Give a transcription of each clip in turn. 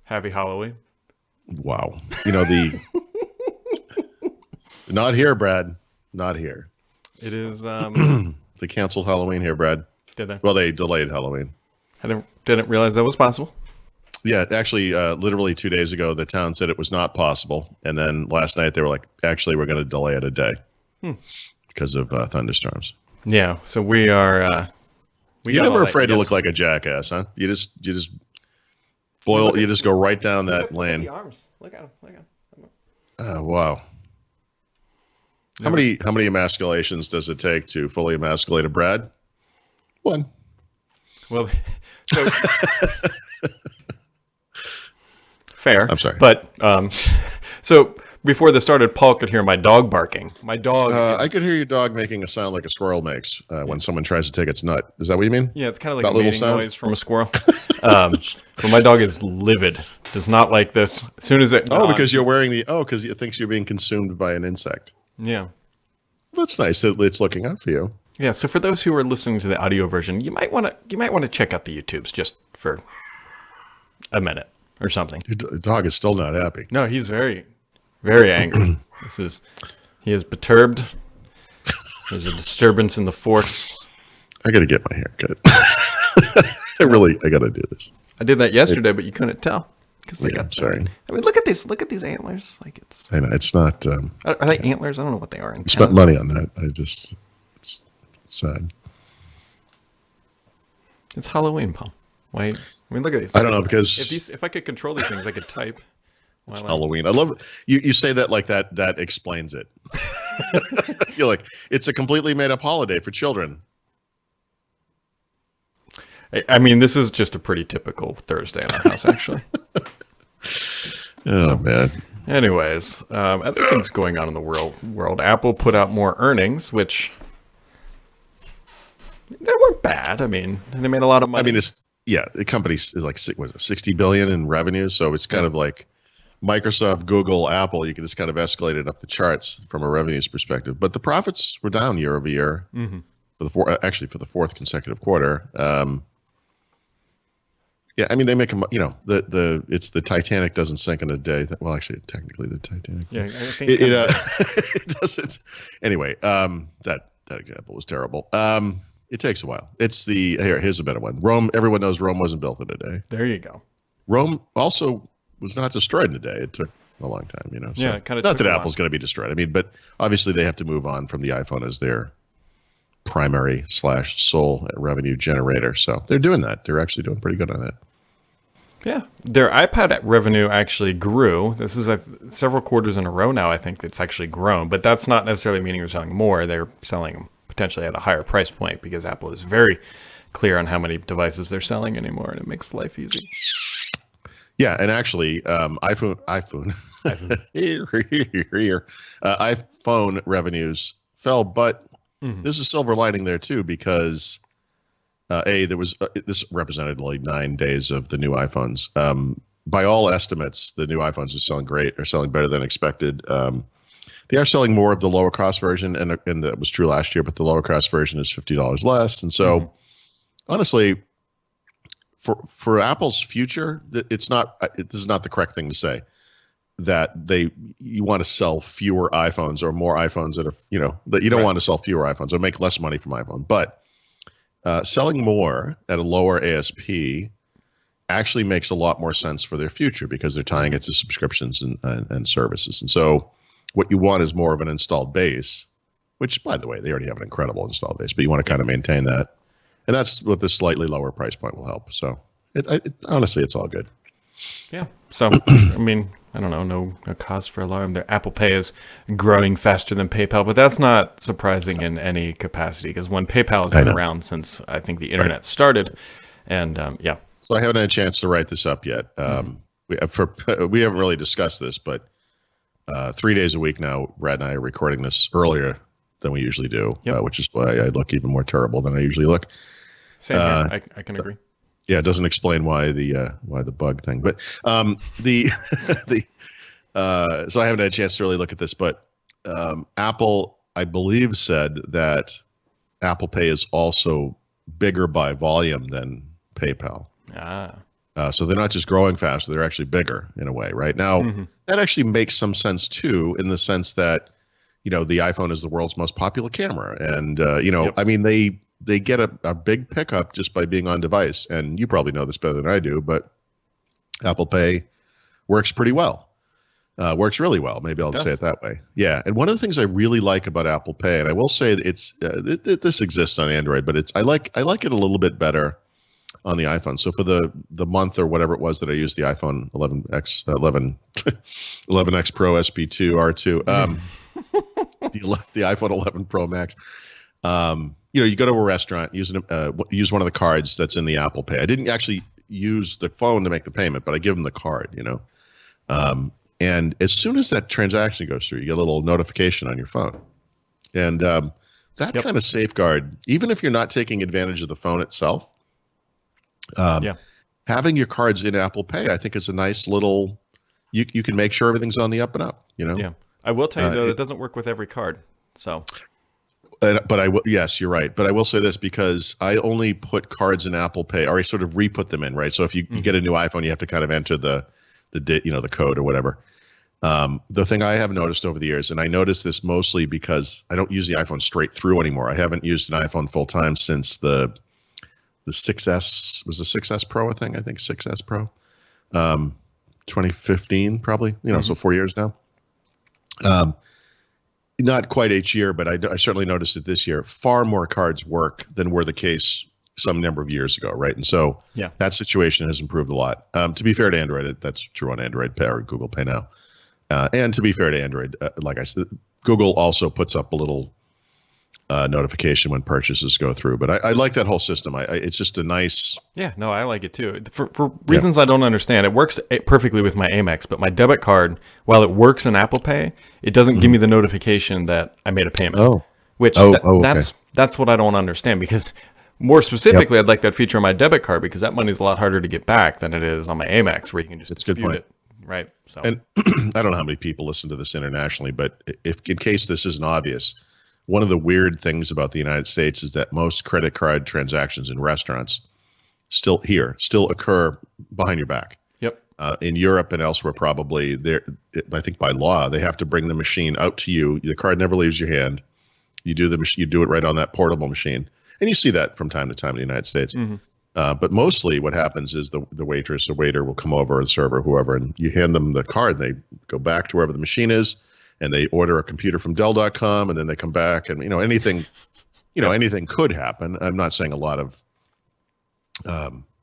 Happy Halloween. Wow. The not here, Brad. Not here. It is. They canceled Halloween here, Brad. Did they? Well, they delayed Halloween. I didn't realize that was possible. Yeah, actually, literally 2 days ago, the town said it was not possible, and then last night they were like, "Actually, we're going to delay it a day because of thunderstorms." Yeah. So we are. You're never afraid to look like a jackass, huh? You just boil. You just go right down that lane. Look at the arms. Look at them. Look at them. Oh, wow. How many emasculations does it take to fully emasculate a Brad? One. Well, so fair. I'm sorry. But so before this started, Paul could hear my dog barking. My dog. I could hear your dog making a sound like a squirrel makes when someone tries to take its nut. Is that what you mean? Yeah, it's kind of like that a mating noise from a squirrel. But my dog is livid. Does not like this. As soon as it. Because you're wearing because it thinks you're being consumed by an insect. Yeah. That's nice. It's looking out for you. Yeah. So for those who are listening to the audio version, you might want to check out the YouTubes just for a minute or something. Your dog is still not happy. No, he's very, very angry. He is perturbed. There's a disturbance in the force. I got to get my hair cut. I got to do this. I did that yesterday, but you couldn't tell because they got. Sorry. I mean, look at this. Look at these antlers. Like it's. I know it's not. Are they antlers? I don't know what they are. Spent money on that. It's sad. It's Halloween, Paul. Wait. I mean, look at these. I don't know because if I could control these things, I could type. It's Halloween. I love you say that like that. That explains it. You're like, it's a completely made up holiday for children. I mean, this is just a pretty typical Thursday in our house, actually. Man. Anyways, other things going on in the world. Apple put out more earnings, which they weren't bad. I mean, they made a lot of money. I mean, the company is like, was it 60 billion in revenue? So it's kind of like Microsoft, Google, Apple. You can just kind of escalate it up the charts from a revenues perspective. But the profits were down year over year for the fourth consecutive quarter. Yeah, I mean they make them. It's the Titanic doesn't sink in a day. Well, actually, technically the Titanic. Yeah, I think it doesn't. Anyway, that example was terrible. It takes a while. Here's a better one. Rome. Everyone knows Rome wasn't built in a day. There you go. Rome also was not destroyed in a day. It took a long time. So, yeah, kind of. Not that Apple's going to be destroyed. I mean, but obviously they have to move on from the iPhone as their primary / sole revenue generator. So they're doing that. They're actually doing pretty good on that. Yeah, their iPad revenue actually grew. This is several quarters in a row now. I think it's actually grown, but that's not necessarily meaning they're selling more. They're selling them potentially at a higher price point because Apple is very clear on how many devices they're selling anymore, and it makes life easy. Yeah, and actually, iPhone revenues fell, but there's a silver lining there too because there was this represented like 9 days of the new iPhones. By all estimates, the new iPhones are selling great, are selling better than expected. They are selling more of the lower cost version, and that was true last year. But the lower cost version is $50 less, and so honestly, for Apple's future, this is not the correct thing to say that you want to sell fewer iPhones or more iPhones that are that you don't want to sell fewer iPhones or make less money from iPhone, but selling more at a lower ASP actually makes a lot more sense for their future because they're tying it to subscriptions and services. And so what you want is more of an installed base, which, by the way, they already have an incredible installed base, but you want to kind of maintain that. And that's what this slightly lower price point will help. So honestly, it's all good. Yeah. So, I mean, I don't know, no cause for alarm. The Apple Pay is growing faster than PayPal, but that's not surprising in any capacity because when PayPal has been around since I think the internet started, and yeah. So I haven't had a chance to write this up yet. We haven't really discussed this, but 3 days a week now, Brad and I are recording this earlier than we usually do, which is why I look even more terrible than I usually look. Same here. I can agree. Yeah, it doesn't explain why the bug thing, but so I haven't had a chance to really look at this, but Apple, I believe, said that Apple Pay is also bigger by volume than PayPal. Ah. So they're not just growing faster; they're actually bigger in a way. Right now, that actually makes some sense too, in the sense that the iPhone is the world's most popular camera, and Yep. I mean they get a big pickup just by being on device. And you probably know this better than I do, but Apple Pay works pretty well. Works really well. Maybe I'll say it that way. Yeah. And one of the things I really like about Apple Pay, and I will say that it's this exists on Android, but I like it a little bit better on the iPhone. So for the month or whatever it was that I used the iPhone 11X 11X Pro SP2 R2, the iPhone 11 Pro Max. You go to a restaurant, use one of the cards that's in the Apple Pay. I didn't actually use the phone to make the payment, but I give them the card. And as soon as that transaction goes through, you get a little notification on your phone. And that kind of safeguard, even if you're not taking advantage of the phone itself, having your cards in Apple Pay, I think is a nice little, you can make sure everything's on the up and up, Yeah. I will tell you, though, it doesn't work with every card. So. But yes, you're right. But I will say this, because I only put cards in Apple Pay, or I sort of re-put them in, right? So if you get a new iPhone, you have to kind of enter the code or whatever. The thing I have noticed over the years, and I noticed this mostly because I don't use the iPhone straight through anymore. I haven't used an iPhone full time since the 6S, was the 6S Pro, I think 6S Pro, 2015 probably, so 4 years now. Not quite each year, but I certainly noticed it this year. Far more cards work than were the case some number of years ago, right? And so that situation has improved a lot. To be fair to Android, that's true on Android Pay or Google Pay now. And to be fair to Android, like I said, Google also puts up a little notification when purchases go through. But I like that whole system. It's just a nice... Yeah, no, I like it too. For reasons I don't understand, it works perfectly with my Amex, but my debit card, while it works in Apple Pay, it doesn't give me the notification that I made a payment. That's what I don't understand, because more specifically, I'd like that feature on my debit card, because that money is a lot harder to get back than it is on my Amex, where you can just dispute it. Right. So, and I don't know how many people listen to this internationally, but if in case this isn't obvious, one of the weird things about the United States is that most credit card transactions in restaurants still occur behind your back. Yep. In Europe and elsewhere, probably I think by law, they have to bring the machine out to you. The card never leaves your hand. You do it right on that portable machine. And you see that from time to time in the United States. But mostly what happens is the waitress or waiter will come over, or the server, whoever, and you hand them the card. And they go back to wherever the machine is, and they order a computer from Dell.com, and then they come back, and anything could happen. I'm not saying a lot of,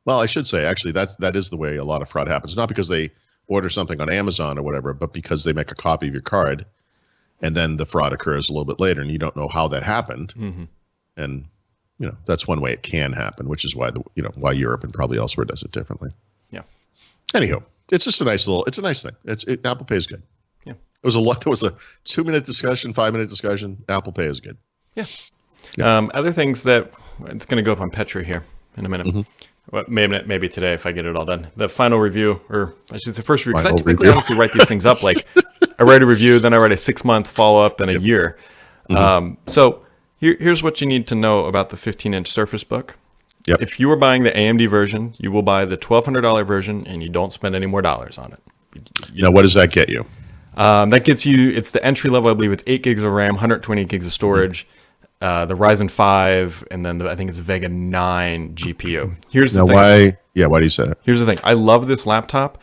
well, I should say actually that is the way a lot of fraud happens. Not because they order something on Amazon or whatever, but because they make a copy of your card, and then the fraud occurs a little bit later, and you don't know how that happened, and that's one way it can happen, which is why why Europe and probably elsewhere does it differently. Yeah. Anyhow, it's just a nice thing. Apple Pay is good. Yeah. There was a 2-minute discussion, 5-minute discussion. Apple Pay is good. Yeah. Other things that it's going to go up on Petra here in a minute. Well, maybe today if I get it all done. The final review, or I should say first review, because I typically honestly write these things up like I write a review, then I write a 6-month follow-up, then a year. So here's what you need to know about the 15-inch Surface Book. Yep. If you are buying the AMD version, you will buy the $1,200 version, and you don't spend any more dollars on it. Now, what does that get you? That gets you, it's the entry level, I believe it's 8 gigs of RAM, 120 gigs of storage, the Ryzen 5, and then I think it's Vega 9 GPU. Here's the thing. Why do you say that? Here's the thing. I love this laptop,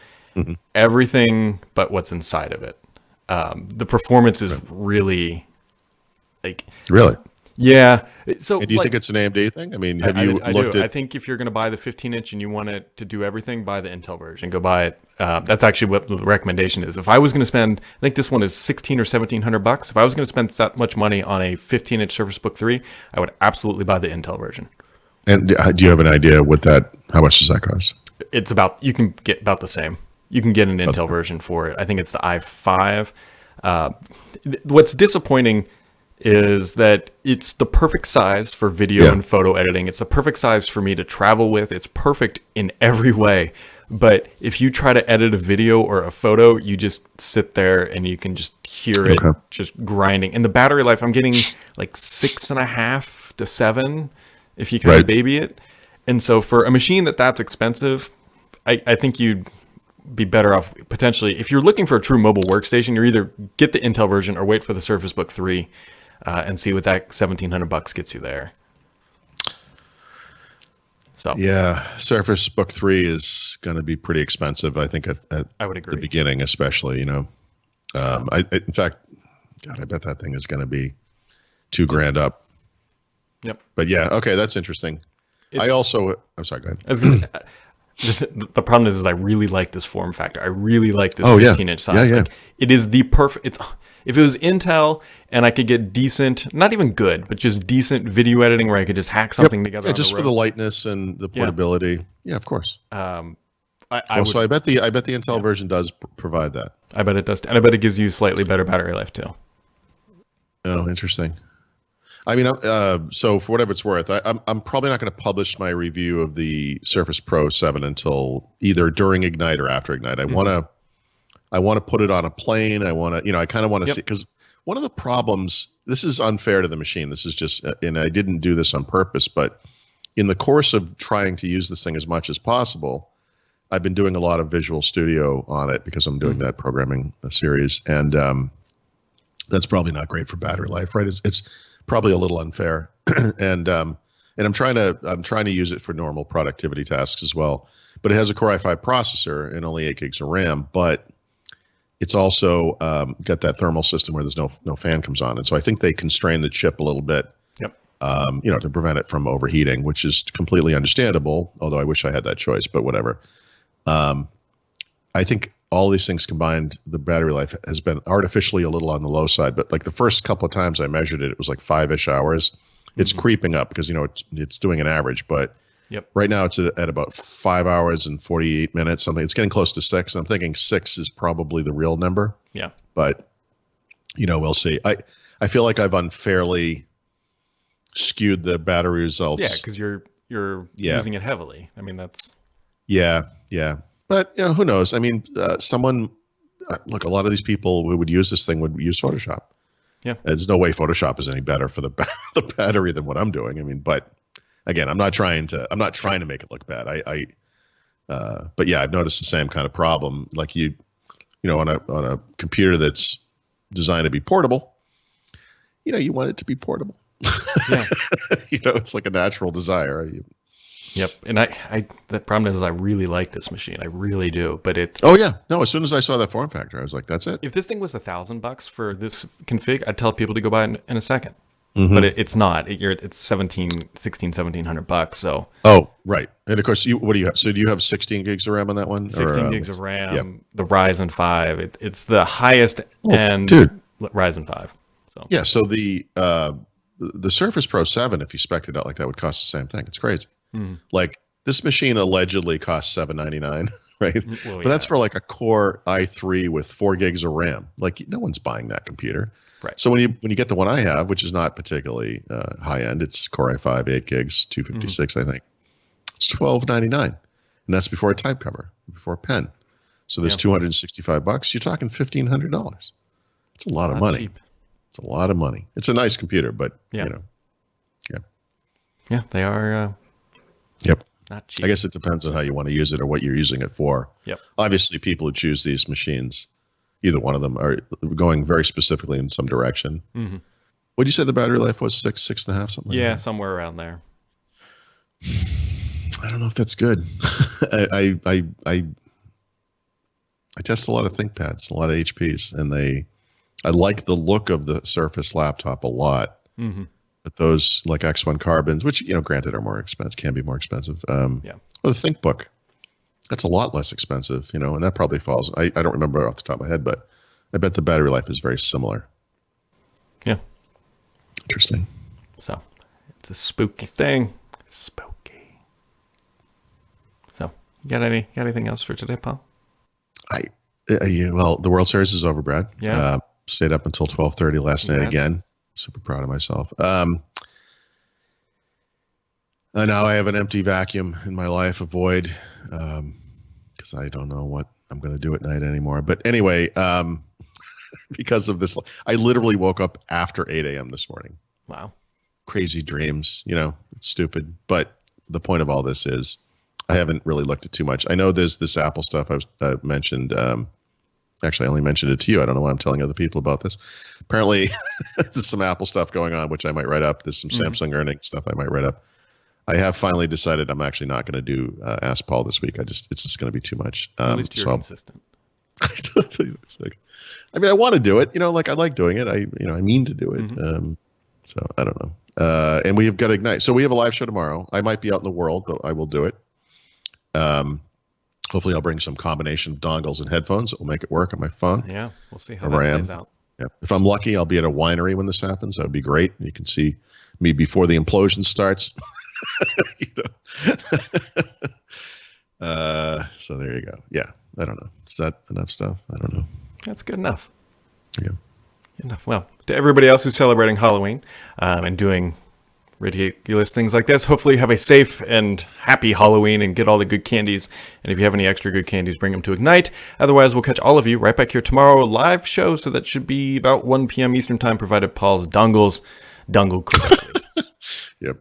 everything but what's inside of it. The performance is really, Really? Yeah. So, and do you think it's an AMD thing? I mean, have you looked at? I think if you're going to buy the 15-inch and you want it to do everything, buy the Intel version. Go buy it. That's actually what the recommendation is. If I was going to spend, I think this one is $1,600 or $1,700. If I was going to spend that much money on a 15-inch Surface Book 3, I would absolutely buy the Intel version. And do you have an idea how much does that cost? It's you can get about the same. You can get an Intel version for it. I think it's the i5. What's disappointing is that it's the perfect size for video and photo editing. It's the perfect size for me to travel with. It's perfect in every way. But if you try to edit a video or a photo, you just sit there and you can just hear it just grinding. And the battery life, I'm getting like 6.5 to 7. if you kind of Right. baby it. And so for a machine that's expensive, I think you'd be better off potentially, if you're looking for a true mobile workstation, you're either get the Intel version or wait for the Surface Book 3 and see what that $1,700 gets you there. So Yeah, Surface Book 3 is going to be pretty expensive, I think, at I would the agree. beginning, especially. In fact, God, I bet that thing is going to be $2,000 up. Yep. But yeah, okay, that's interesting. It's, I'm sorry, go ahead. I was gonna- the problem is I really like this form factor. I really like this Oh, yeah. 15-inch size. Yeah, yeah. Like, it is the perfect. It's if it was Intel and I could get decent, not even good, but just decent video editing where I could just hack something together. Yeah, on just the for the road, lightness and the portability. Yeah, of course. I Well, would. so I bet the Intel version does provide that. I bet it does, and I bet it gives you slightly better battery life too. Oh, interesting. I mean, so for whatever it's worth, I'm probably not going to publish my review of the Surface Pro 7 until either during Ignite or after Ignite. I want to put it on a plane. I want to, I kind of want to see, because one of the problems, this is unfair to the machine. This is just, and I didn't do this on purpose, but in the course of trying to use this thing as much as possible, I've been doing a lot of Visual Studio on it because I'm doing that programming series, and that's probably not great for battery life, right? It's probably a little unfair, and I'm trying to use it for normal productivity tasks as well. But it has a Core i5 processor and only 8 gigs of RAM, but it's also got that thermal system where there's no fan comes on, and so I think they constrain the chip a little bit, Yep. to prevent it from overheating, which is completely understandable. Although I wish I had that choice, but whatever. I think all these things combined, the battery life has been artificially a little on the low side. But like the first couple of times I measured it, it was like 5-ish hours. It's creeping up because it's doing an average, but Yep. right now it's at about 5 hours and 48 minutes. Something. It's getting close to 6. I'm thinking 6 is probably the real number. Yeah. But we'll see. I feel like I've unfairly skewed the battery results. Yeah, because you're using it heavily. I mean, that's Yeah. But who knows? I mean, look, a lot of these people who would use this thing would use Photoshop. Yeah. There's no way Photoshop is any better for the battery than what I'm doing. I mean, but again, I'm not trying to make it look bad. But yeah, I've noticed the same kind of problem. Like on a computer that's designed to be portable, you want it to be portable. yeah. It's like a natural desire. Yep. And the problem is I really like this machine. I really do. But Oh yeah, no. As soon as I saw that form factor, I was like, "That's it." if this thing was $1,000 for this config, I'd tell people to go buy it in a second. Mhm. But it's not. It's $1,700. So Oh, right. And of course, what do you have? So do you have 16 gigs of RAM on that one? 16 gigs of RAM, Yep. the Ryzen 5. It's the highest end dude. Ryzen 5. So Yeah. So the Surface Pro 7, if you spec'd it out like that, would cost the same thing. It's crazy. Like this machine allegedly costs $799, right? Well, But that's for like a Core i3 with 4 gigs of RAM. Like no one's buying that computer. Right. So when you get the one I have, which is not particularly high end, it's Core i5, 8 gigs, 256, I think. It's $1,299, and that's before a type cover, before a pen. So there's $265. You're talking $1,500. It's a lot of not money. cheap. It's a lot of money. It's a nice computer, but Yeah. Yeah, they are Yep. not cheap. I guess it depends on how you want to use it or what you're using it for. Yep. Obviously, people who choose these machines, either one of them, are going very specifically in some direction. Mhm. What did you say the battery life was? 6.5, something like Yeah, that? somewhere around there. I don't know if that's good. I test a lot of ThinkPads, a lot of HPs, and I like the look of the Surface laptop a lot. Mm-hmm. But those like X1 Carbons, which granted are more expensive, can be more expensive. Well, the ThinkBook, that's a lot less expensive, and that probably falls. I don't remember off the top of my head, but I bet the battery life is very similar. Yeah. Interesting. So it's a spooky thing. Spooky. So you got anything else for today, Paul? Well, the World Series is over, Brad. Yeah. Stayed up until 12:30 last night again. Super proud of myself. And now I have an empty vacuum in my life, a void, because I don't know what I'm going to do at night anymore. But anyway, because of this, I literally woke up after 8 a.m. this morning. Wow. crazy dreams. It's stupid. But the point of all this is, I haven't really looked at too much. I know there's this Apple stuff I mentioned. Actually, I only mentioned it to you. I don't know why I'm telling other people about this. Apparently, there's some Apple stuff going on, which I might write up. There's some Samsung earnings stuff I might write up. I have finally decided I'm actually not going to do Ask Paul this week. It's just going to be too much. At least you're consistent. I mean, I want to do it. I like doing it. I mean to do it. So I don't know. And we have got Ignite. So we have a live show tomorrow. I might be out in the world, but I will do it. Hopefully I'll bring some combination of dongles and headphones that will make it work on my phone. Yeah, we'll see how that plays out. Yeah. If I'm lucky, I'll be at a winery when this happens. That would be great. You can see me before the implosion starts. So there you go. Yeah, I don't know. Is that enough stuff? I don't know. That's good enough. Yeah. Good enough. Well, to everybody else who's celebrating Halloween and doing ridiculous things like this, hopefully you have a safe and happy Halloween and get all the good candies. And if you have any extra good candies, bring them to Ignite. Otherwise, we'll catch all of you right back here tomorrow, live show. So that should be about 1 p.m. Eastern time, provided Paul's dongles dangle correctly. Yep.